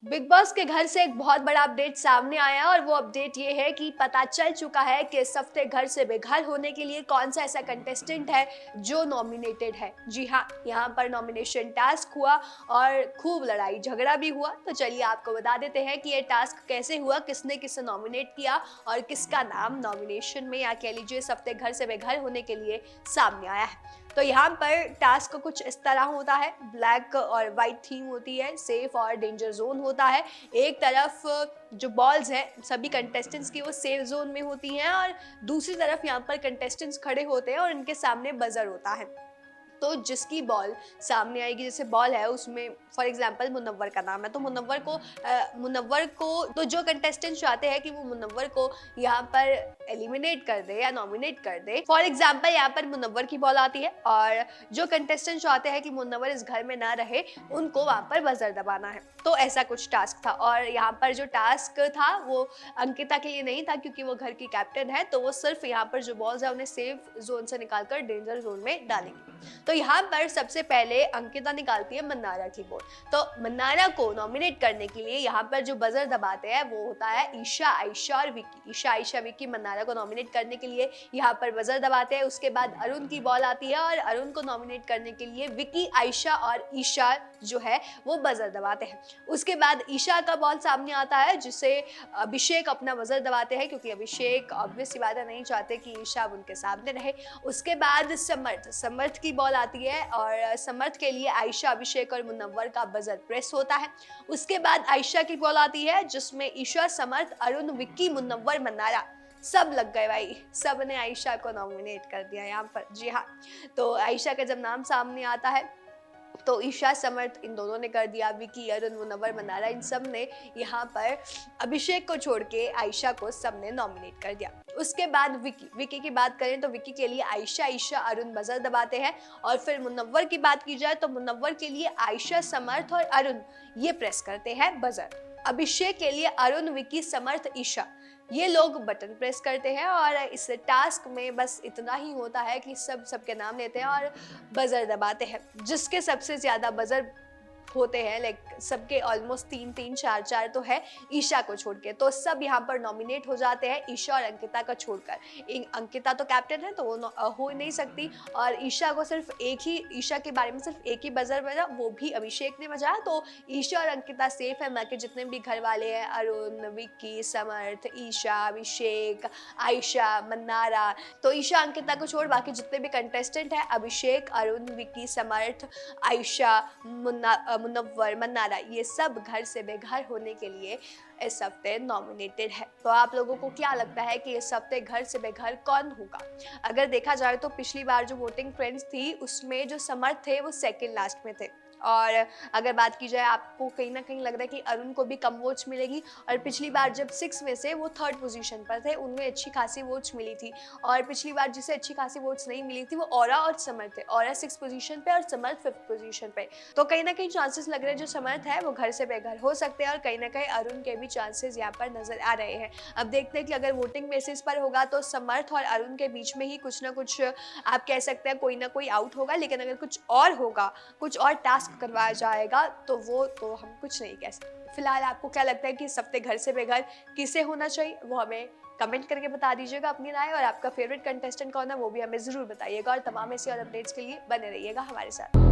Big boss के घर से एक बहुत बड़ा अपडेट सामने आया है और वो अपडेट ये है कि पता चल चुका है कि इस हफ्ते घर से बेघर होने के लिए कौन सा ऐसा कंटेस्टेंट है जो नॉमिनेटेड है। जी हाँ, यहाँ पर नॉमिनेशन टास्क हुआ और खूब लड़ाई झगड़ा भी हुआ। तो चलिए आपको बता देते हैं कि ये टास्क कैसे हुआ, किसने किसे नॉमिनेट किया और किसका नाम नॉमिनेशन में या कह लीजिए इस हफ्ते घर से बेघर होने के लिए सामने आया है। तो यहाँ पर टास्क कुछ इस तरह होता है, ब्लैक और वाइट थीम होती है, सेफ और डेंजर जोन होता है। एक तरफ जो बॉल्स हैं सभी कंटेस्टेंट्स की वो सेफ जोन में होती हैं और दूसरी तरफ यहाँ पर कंटेस्टेंट्स खड़े होते हैं और उनके सामने बजर होता है। तो जिसकी बॉल सामने आएगी, जैसे बॉल है उसमें फॉर एग्जांपल मुनव्वर का नाम है, तो मुनव्वर को तो जो कंटेस्टेंट चाहते हैं कि वो मुनव्वर को यहाँ पर एलिमिनेट कर दे या नॉमिनेट कर दे, फॉर एग्जांपल यहाँ पर मुनव्वर की बॉल आती है और जो कंटेस्टेंट चाहते हैं कि मुनव्वर इस घर में ना रहे, उनको वहां पर बजर दबाना है। तो ऐसा कुछ टास्क था और यहाँ पर जो टास्क था वो अंकिता के लिए नहीं था क्योंकि वो घर की कैप्टन है, तो वो सिर्फ यहाँ पर जो बॉल्स है उन्हें सेफ जोन से निकालकर डेंजर जोन में डालेंगी। तो यहाँ पर सबसे पहले अंकिता निकालती है मन्नारा की बॉल। तो मन्नारा को नॉमिनेट करने के लिए यहाँ पर जो बजर दबाते हैं वो होता है ईशा, आयशा और विक्की। ईशा, आयशा, विक्की मन्नारा को नॉमिनेट करने के लिए यहाँ पर बजर दबाते हैं। उसके बाद अरुण की बॉल आती है और अरुण को नॉमिनेट करने के लिए विक्की, आयशा और ईशा जो है वो बजर दबाते हैं। उसके बाद ईशा का बॉल सामने आता है जिसे अभिषेक अपना बजर दबाते हैं क्योंकि अभिषेक ऑब्वियस सी बात है नहीं चाहते कि ईशा उनके सामने रहे। उसके बाद समर्थ की बॉल आती है और समर्थ के लिए आयशा, अभिषेक और मुनव्वर का बजर प्रेस होता है। उसके बाद आयशा की बॉल आती है जिसमें ईशा, समर्थ, अरुण, विक्की, मुनव्वर, मन्नारा सब लग गए भाई, सब ने आयशा को नॉमिनेट कर दिया यहाँ पर। जी हाँ, तो आयशा का जब नाम सामने आता है तो ईशा, समर्थ इन दोनों ने कर दिया, विकी, अरुण, मुनव्वर, मन्नारा इन सब ने यहाँ पर अभिषेक को छोड़ के आयशा को सबने नॉमिनेट कर दिया। उसके बाद विकी की बात करें तो विकी के लिए आयशा, ईशा, अरुण बजर दबाते हैं और फिर मुनव्वर की बात की जाए तो मुनव्वर के लिए आयशा, समर्थ और अरुण ये प्रेस करते हैं बजर। अभिषेक के लिए अरुण, विकी, समर्थ, ईशा ये लोग बटन प्रेस करते हैं और इस टास्क में बस इतना ही होता है कि सबके नाम लेते हैं और बजर दबाते हैं। जिसके सबसे ज्यादा बजर होते हैं, लाइक सबके ऑलमोस्ट 3-3, 4-4 तो है ईशा को छोड़ के, तो सब यहाँ पर नॉमिनेट हो जाते हैं ईशा और अंकिता का छोड़कर। अंकिता तो कैप्टन है तो वो हो नहीं सकती और ईशा को सिर्फ ईशा के बारे में सिर्फ एक ही बजर बजा, वो भी अभिषेक ने बजाया। तो ईशा और अंकिता सेफ है, बाकी जितने भी घर वाले हैं अरुण, विक्की, समर्थ, ईशा, अभिषेक, आयशा, मन्नारा, तो ईशा अंकिता को छोड़ बाकी जितने भी कंटेस्टेंट हैं अभिषेक, अरुण, विक्की, समर्थ, आयशा, मुनव्वर, मन्नारा ये सब घर से बेघर होने के लिए इस हफ्ते नॉमिनेटेड है। तो आप लोगों को क्या लगता है कि इस हफ्ते घर से बेघर कौन होगा? अगर देखा जाए तो पिछली बार जो वोटिंग ट्रेंड्स थी उसमें जो समर्थ थे वो सेकंड लास्ट में थे और अगर बात की जाए आपको कहीं ना कहीं लग रहा है कि अरुण को भी कम वोट्स मिलेगी और पिछली बार जब 6 में से वो 3rd पोजीशन पर थे उनमें अच्छी खासी वोट्स मिली थी और पिछली बार जिसे अच्छी खासी वोट्स नहीं मिली थी वो औरा और समर्थ थे। औरा 6 पोजीशन पे और समर्थ 5th पोजीशन पे। तो कहीं ना कहीं चांसेस लग रहे हैं जो समर्थ है वो घर से बेघर हो सकते हैं और कहीं ना कहीं अरुण के भी चांसेस यहाँ पर नजर आ रहे हैं। अब देखते हैं कि अगर वोटिंग बेसिस पर होगा तो समर्थ और अरुण के बीच में ही कुछ ना कुछ आप कह सकते हैं कोई ना कोई आउट होगा, लेकिन अगर कुछ और होगा, कुछ और टास्क करवाया जाएगा तो वो तो हम कुछ नहीं कह सकते। फिलहाल आपको क्या लगता है कि इस हफ्ते घर से बेघर किसे होना चाहिए, वो हमें कमेंट करके बता दीजिएगा अपनी राय और आपका फेवरेट कंटेस्टेंट कौन है वो भी हमें जरूर बताइएगा और तमाम ऐसी और अपडेट्स के लिए बने रहिएगा हमारे साथ।